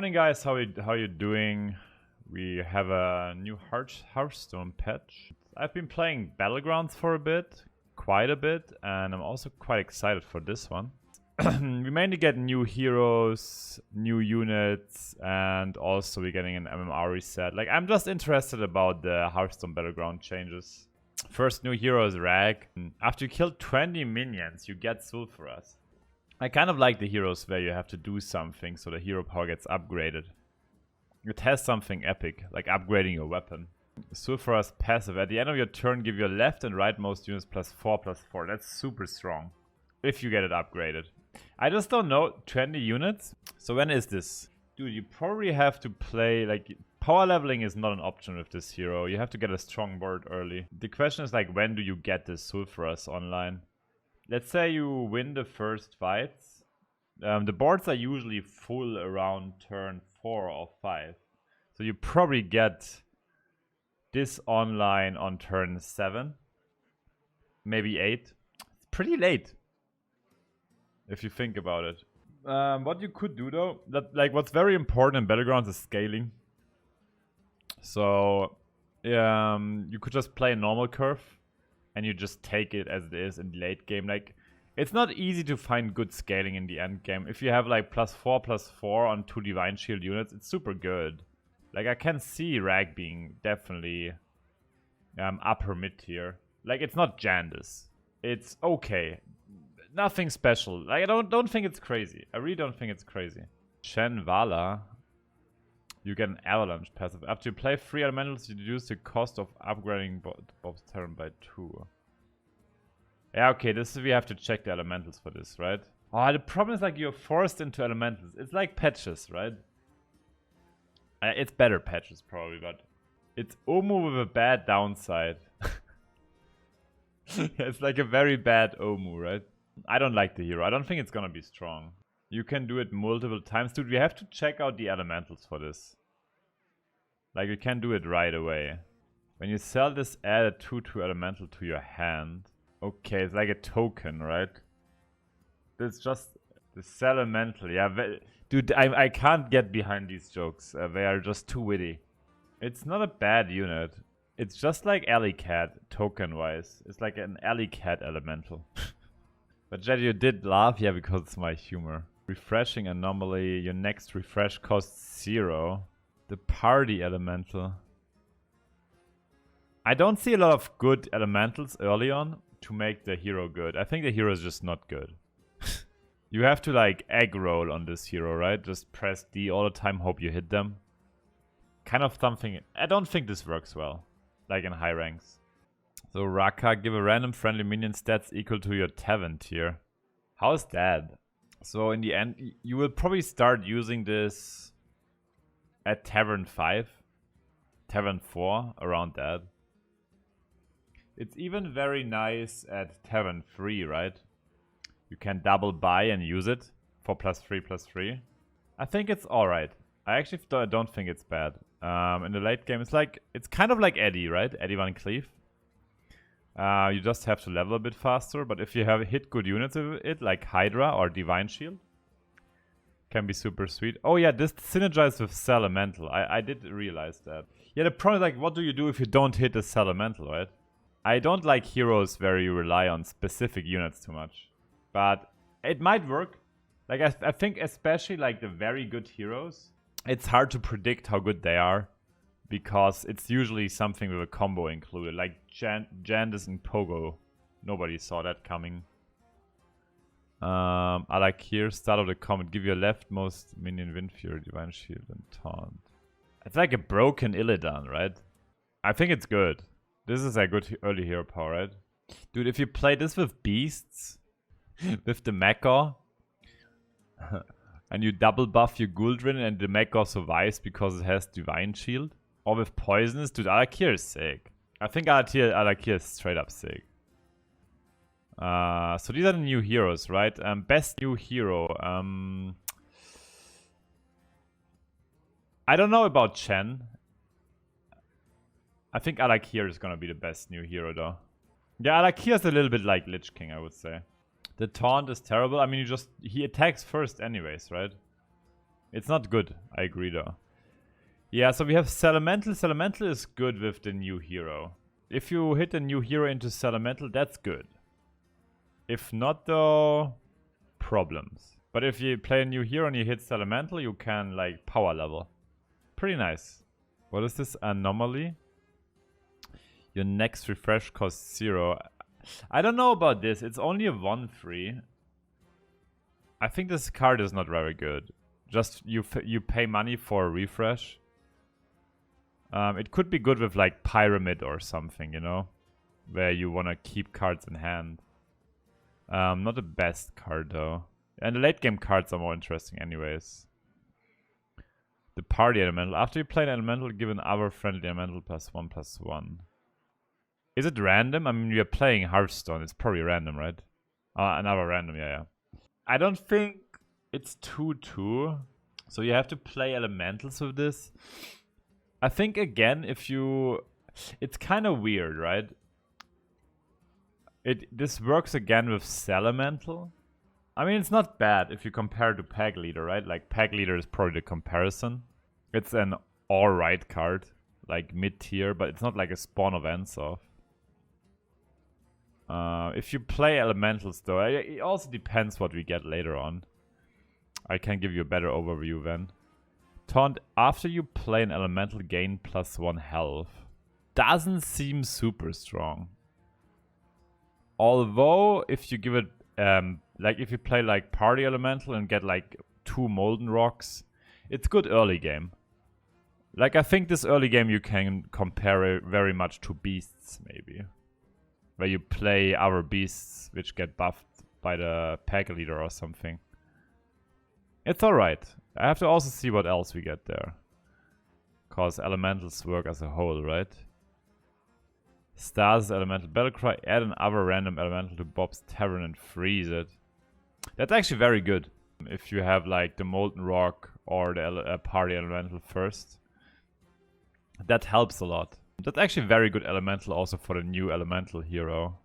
Morning guys, how you doing? We have a new Hearthstone patch. I've been playing Battlegrounds for a bit, quite a bit, and I'm also quite excited for this one. We mainly get new heroes, new units, and also we're getting an MMR reset. Like, I'm just interested about the Hearthstone Battleground changes. First new hero is Rag. After you kill 20 minions, you get Sulfuras. I kind of like the heroes where you have to do something so the hero power gets upgraded. It has something epic, like upgrading your weapon. Sulfuras passive. At the end of your turn, give your left and rightmost units +4/+4. That's super strong. If you get it upgraded. I just don't know. 20 units? So when is this? Dude, you probably have to play, like, power leveling is not an option with this hero. You have to get a strong board early. The question is, like, when do you get this Sulfuras online? Let's say you win the first fights. The boards are usually full around turn 4 or 5. So you probably get this online on turn 7. Maybe 8. It's pretty late, if you think about it. What you could do though, what's very important in Battlegrounds is scaling. So you could just play a normal curve and you just take it as it is in the late game. Like, it's not easy to find good scaling in the end game. If you have like +4/+4 on 2 Divine Shield units, it's super good. Like, I can see Rag being definitely upper mid tier. Like, it's not Jandis. It's okay. Nothing special. Like, I don't think it's crazy. I really don't think it's crazy. Shen Vala. You get an Avalanche passive. After you play 3 elementals, you reduce the cost of upgrading Bob's Terran by 2. Yeah, okay, this is, we have to check the elementals for this, right? Oh, the problem is, like, you're forced into elementals. It's like patches, right? It's better patches, probably, but it's Omu with a bad downside. It's like a very bad Omu, right? I don't like the hero. I don't think it's gonna be strong. You can do it multiple times. Dude, we have to check out the elementals for this. Like, you can't do it right away. When you sell this, add a 2/2 elemental to your hand. Okay, it's like a token, right? It's just the sell elemental. Yeah, dude, I can't get behind these jokes. They are just too witty. It's not a bad unit. It's just like Alley Cat, token-wise. It's like an Alley Cat elemental. But Jed, you did laugh? Yeah, because it's my humor. Refreshing anomaly. Your next refresh costs 0. The party elemental. I don't see a lot of good elementals early on to make the hero good. I think the hero is just not good. You have to, like, egg roll on this hero, right? Just press D all the time, hope you hit them. Kind of something. I don't think this works well, like in high ranks. So Raka, give a random friendly minion stats equal to your Tavern tier. How's that? So in the end, you will probably start using this at Tavern 5, Tavern 4, around that. It's even very nice at Tavern 3, right? You can double buy and use it for +3/+3. I think it's alright. I actually don't think it's bad. In the late game, it's kind of like Eddie, right? Eddie Van Cleef. You just have to level a bit faster, but if you have hit good units with it, like Hydra or Divine Shield, can be super sweet. Oh yeah, this synergizes with Salamental. I did realize that. Yeah, the problem is, like, what do you do if you don't hit the Salamental, right? I don't like heroes where you rely on specific units too much. But it might work. Like, I think especially, like, the very good heroes, it's hard to predict how good they are. Because it's usually something with a combo included, like Jandis and Pogo. Nobody saw that coming. I like here, start of the comment, give your leftmost minion Wind Fury, Divine Shield, and Taunt. It's like a broken Illidan, right? I think it's good. This is a good early hero power, right? Dude, if you play this with Beasts, with the Mecha, and you double buff your Guldrin and the Mecha survives because it has Divine Shield, or with Poisonous, dude, Alakir is sick. I think Alakir is straight up sick. So these are the new heroes, right? Best new hero. I don't know about Chen. I think Alakir is gonna be the best new hero, though. Yeah, Alakir is a little bit like Lich King, I would say. The taunt is terrible. I mean, he attacks first anyways, right? It's not good. I agree though. Yeah, so we have Salamental. Salamental is good with the new hero. If you hit a new hero into Salamental, that's good. If not though, problems. But if you play a new hero and you hit Salamental, you can like power level. Pretty nice. What is this anomaly? Your next refresh costs 0. I don't know about this. It's only a 1-free. I think this card is not very good. Just you pay money for a refresh. It could be good with like Pyramid or something, you know, where you want to keep cards in hand. Not the best card though. And the late game cards are more interesting anyways. The party elemental. After you play an elemental, give an other friendly elemental +1/+1. Is it random? I mean, we are playing Hearthstone. It's probably random, right? Another random, yeah. I don't think it's 2/2. So you have to play elementals with this. I think, again, if you... It's kind of weird, right? This works again with Salamental. I mean, it's not bad if you compare to Peg Leader, right? Like, Peg Leader is probably the comparison. It's an alright card. Like, mid-tier, but it's not like a Spawn of Ensoth. If you play elementals though, it also depends what we get later on. I can give you a better overview then. Taunt, after you play an elemental, gain +1 health. Doesn't seem super strong. Although, if you give it, like if you play like party elemental and get like 2 molten rocks, it's good early game. Like I think this early game you can compare it very much to beasts maybe. Where you play our beasts which get buffed by the pack leader or something. It's alright. I have to also see what else we get there. Cause elementals work as a whole, right? Stasis elemental battlecry, add an other random elemental to Bob's Tavern and freeze it. That's actually very good. If you have like the molten rock or the party elemental first. That helps a lot. That's actually very good elemental also for the new elemental hero.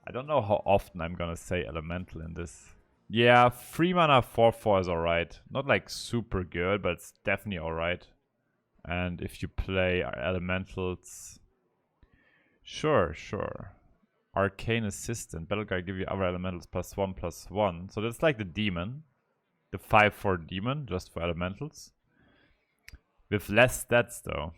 I don't know how often I'm gonna say elemental in this. Yeah, 3 mana 4/4 is alright. Not like super good, but it's definitely alright. And if you play elementals... Sure. Arcane Assistant. Battlecry give you other elementals +1/+1. So that's like the demon. The 5/4 demon, just for elementals. With less stats though.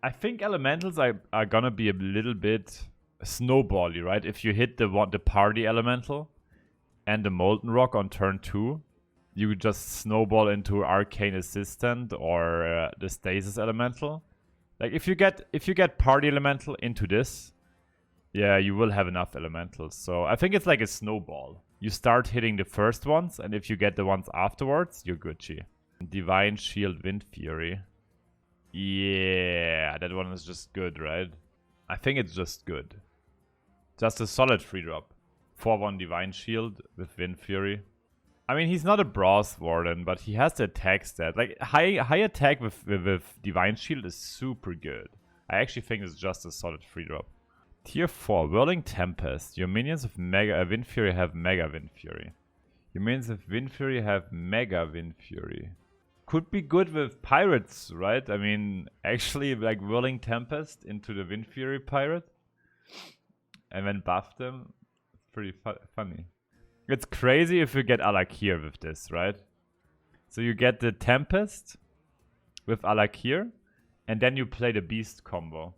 I think elementals are gonna be a little bit snowbally, right? If you hit the party elemental and the molten rock on turn 2, you just snowball into Arcane Assistant or the stasis elemental. Like if you get party elemental into this, yeah, you will have enough elementals. So I think it's like a snowball. You start hitting the first ones, and if you get the ones afterwards, you're Gucci. Divine Shield, Wind Fury. Yeah, that one is just good, right? I think it's just good. Just a solid 3-drop. 4/1 Divine Shield with Wind Fury. I mean, he's not a Brass Warden, but he has the attack stat. Like, high attack with Divine Shield is super good. I actually think it's just a solid 3-drop. Tier 4, Whirling Tempest. Your minions with Wind Fury have Mega Wind Fury. Your minions with Wind Fury have Mega Wind Fury. Could be good with pirates, right? I mean, actually, like Whirling Tempest into the Wind Fury pirate. And then buff them. It's pretty funny. It's crazy if you get Alakir with this, right? So you get the Tempest with Alakir, and then you play the Beast combo.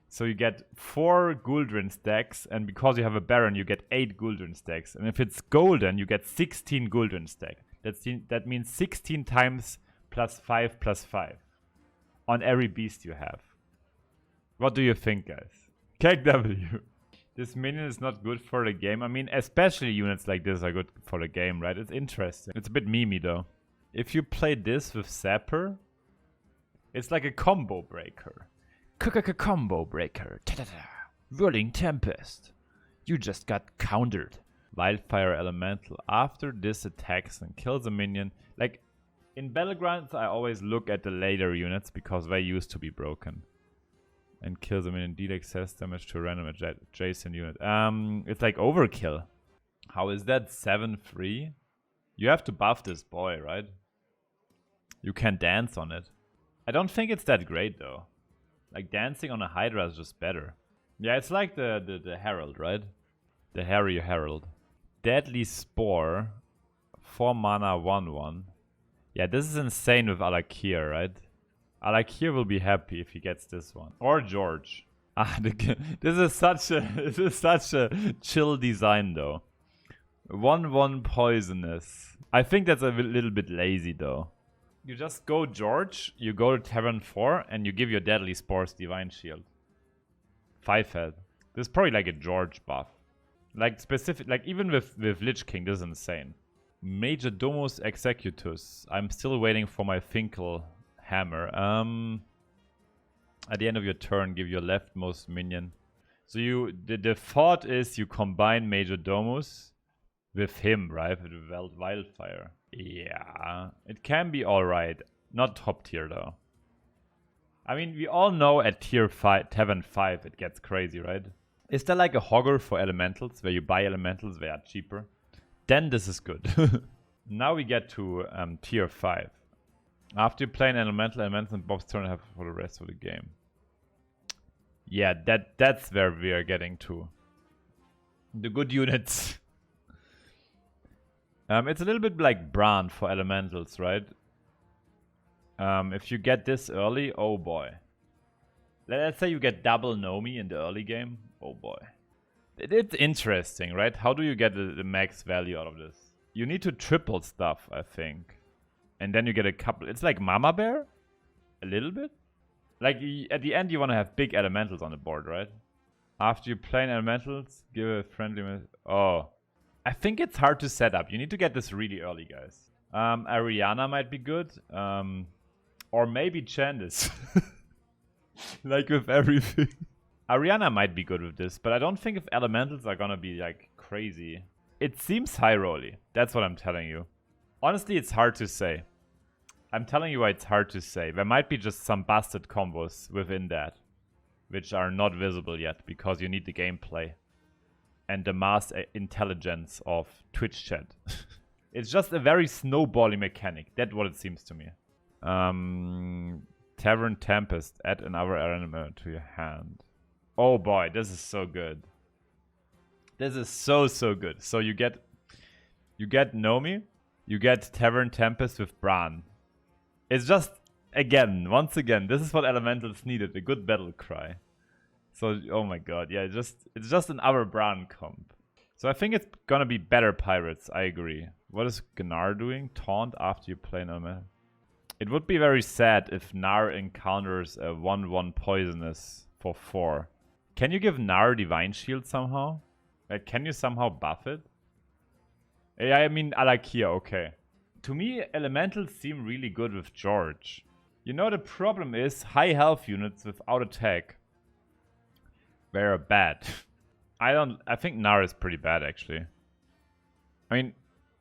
So you get 4 Gul'dan stacks, and because you have a Baron, you get 8 Gul'dan stacks. And if it's golden, you get 16 Gul'dan stacks. That means 16 times +5/+5 on every beast you have. What do you think, guys? KW. This minion is not good for the game. I mean, especially units like this are good for the game, right? It's interesting. It's a bit memey, though. If you play this with Zapper, it's like a combo breaker. Combo breaker. Ta-da-da. Whirling Tempest. You just got countered. Wildfire Elemental. After this attacks and kills a minion. Like, in Battlegrounds, I always look at the later units because they used to be broken. And kills a minion, deal excess damage to a random adjacent unit. It's like overkill. How is that 7-3? You have to buff this boy, right? You can dance on it. I don't think it's that great though. Like dancing on a Hydra is just better. Yeah, it's like the Herald, right? The Harry Herald. Deadly Spore. 4 mana 1/1. Yeah, this is insane with Alakir, right? Alakir will be happy if he gets this one. Or George. Ah, this is such a chill design though. 1/1 poisonous. I think that's a little bit lazy though. You just go George, you go to Tavern 4, and you give your Deadly Spores Divine Shield. 5 head. This is probably like a George buff. Like specific, like even with Lich King, this is insane. Major Domus Executus. I'm still waiting for my Finkel hammer. At the end of your turn, give your leftmost minion. So the thought is you combine Major Domus with him, right? With Wildfire. Yeah, it can be alright. Not top tier though. I mean, we all know at tier 5, Tavern 5, it gets crazy, right? Is there like a hogger for elementals, where you buy elementals, they are cheaper? Then this is good. Now we get to tier 5. After you play an elementals and Bob's turn have for the rest of the game. Yeah, that's where we are getting to. The good units. It's a little bit like Bran for elementals, right? If you get this early, oh boy. Let's say you get double Nomi in the early game. Oh boy. It's interesting, right? How do you get the max value out of this? You need to triple stuff, I think. And then you get a couple. It's like Mama Bear? A little bit? Like, at the end you want to have big elementals on the board, right? After you play elementals, give a friendly... Oh. I think it's hard to set up. You need to get this really early, guys. Ariana might be good. Or maybe Chandis. Like with everything. Ariana might be good with this, but I don't think if elementals are gonna be like crazy. It seems high rolly. That's what I'm telling you. Honestly, it's hard to say. I'm telling you why it's hard to say. There might be just some busted combos within that, which are not visible yet because you need the gameplay and the mass intelligence of Twitch chat. It's just a very snowballing mechanic. That's what it seems to me. Tavern Tempest. Add another animal to your hand. Oh boy, this is so good. This is so good. So you get Nomi, you get Tavern Tempest with Bran. It's just once again, this is what elementals needed, a good battle cry. So oh my god, yeah, it's just another Bran comp. So I think it's gonna be better pirates, I agree. What is Gnar doing? Taunt after you play an elemental. It would be very sad if Gnar encounters a 1/1 poisonous for 4. Can you give Gnar Divine Shield somehow? Like, can you somehow buff it? Yeah, I mean, Alakir, okay. To me, elementals seem really good with George. You know, the problem is high health units without attack. They're bad. I think Gnar is pretty bad, actually. I mean,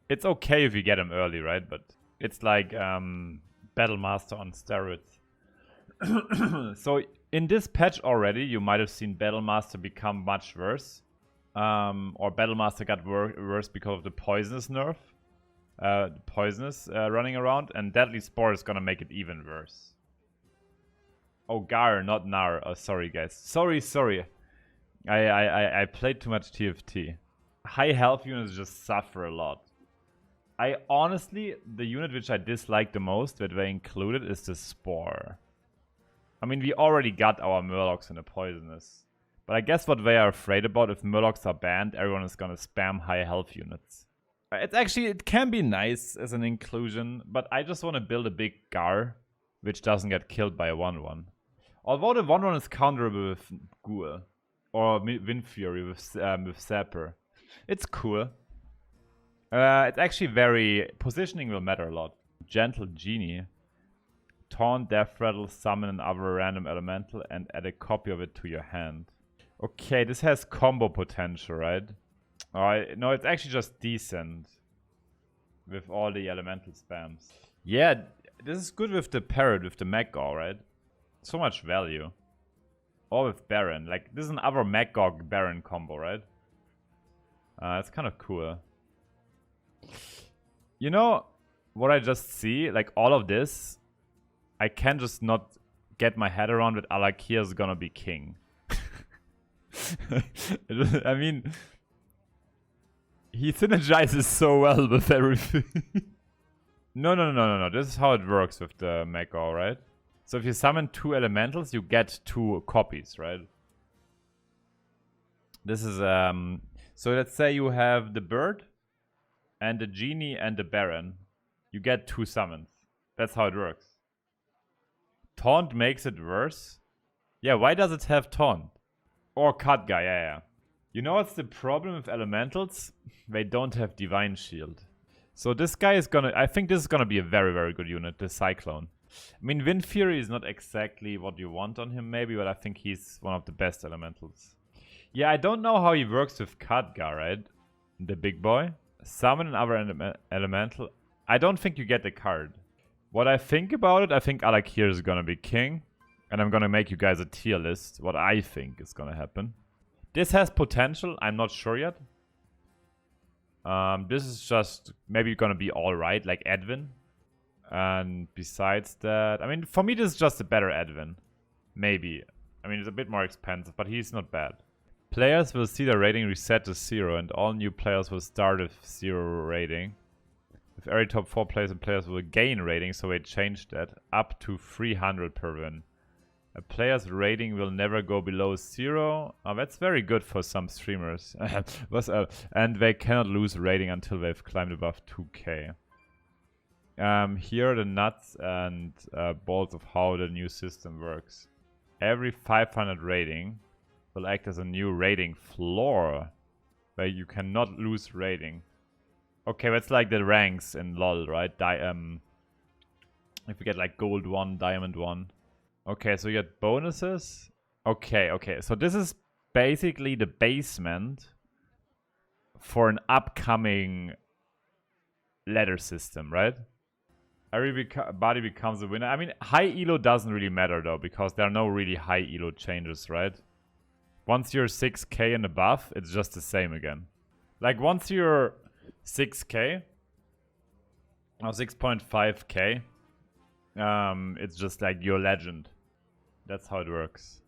it's okay if you get him early, right? But it's like Battlemaster on steroids. So in this patch already, you might have seen Battlemaster become much worse. Or Battlemaster got worse because of the poisonous nerf. Running around. And Deadly Spore is gonna make it even worse. Oh, Gar, not Gnar. Oh, sorry, guys. Sorry. I played too much TFT. High health units just suffer a lot. I honestly, the unit which I dislike the most that they included is the Spore. I mean, we already got our Murlocs in the poisonous. But I guess what they are afraid about, if Murlocs are banned, everyone is gonna spam high health units. It can be nice as an inclusion, but I just want to build a big Gar, which doesn't get killed by a 1/1. Although the 1/1 is counterable with Ghoul, or Wind Fury with Sapper. It's cool. It's actually very... Positioning will matter a lot. Gentle Genie. Taunt, Death Rattle, summon another random elemental, and add a copy of it to your hand. Okay, this has combo potential, right? No, it's actually just decent. With all the elemental spams. Yeah, this is good with the Parrot, with the Magog, right? So much value. Or with Baron. Like, this is another Magog Baron combo, right? It's kind of cool. You know, what I just see, like all of this, I can just not get my head around that Alakir is gonna be king. I mean, he synergizes so well with everything. No. This is how it works with the Meko, right? So if you summon 2 elementals, you get 2 copies, right? This is, so let's say you have the bird and the genie and the baron. You get 2 summons. That's how it works. Taunt makes it worse? Yeah, why does it have taunt? Or cut guy, yeah. You know what's the problem with elementals? They don't have divine shield. So this guy is gonna, I think this is gonna be a very, very good unit, the Cyclone. I mean, Wind Fury is not exactly what you want on him maybe, but I think he's one of the best elementals. Yeah, I don't know how he works with Khadgar, right? The big boy. Summon another elemental. I don't think you get the card. What I think about it, I think Alakir is gonna be king. And I'm gonna make you guys a tier list, what I think is gonna happen. This has potential, I'm not sure yet. This is just maybe gonna be alright, like Edwin. And besides that, I mean, for me this is just a better Edwin. Maybe. I mean, it's a bit more expensive, but he's not bad. Players will see their rating reset to 0, and all new players will start with 0 rating. With every top 4 players and players will gain rating, so they changed that, up to 300 per win. A player's rating will never go below 0. Oh, that's very good for some streamers. And they cannot lose rating until they've climbed above 2k. Here are the nuts and bolts of how the new system works. Every 500 rating will act as a new rating floor, where you cannot lose rating. Okay, that's like the ranks in LoL, right? If you get like gold 1, diamond 1. Okay, so you get bonuses. Okay. So this is basically the basement for an upcoming ladder system, right? Everybody becomes a winner. I mean, high elo doesn't really matter though, because there are no really high elo changes, right? Once you're 6k and above, it's just the same again. Like once you're 6k or 6.5k, it's just like your legend. That's how it works.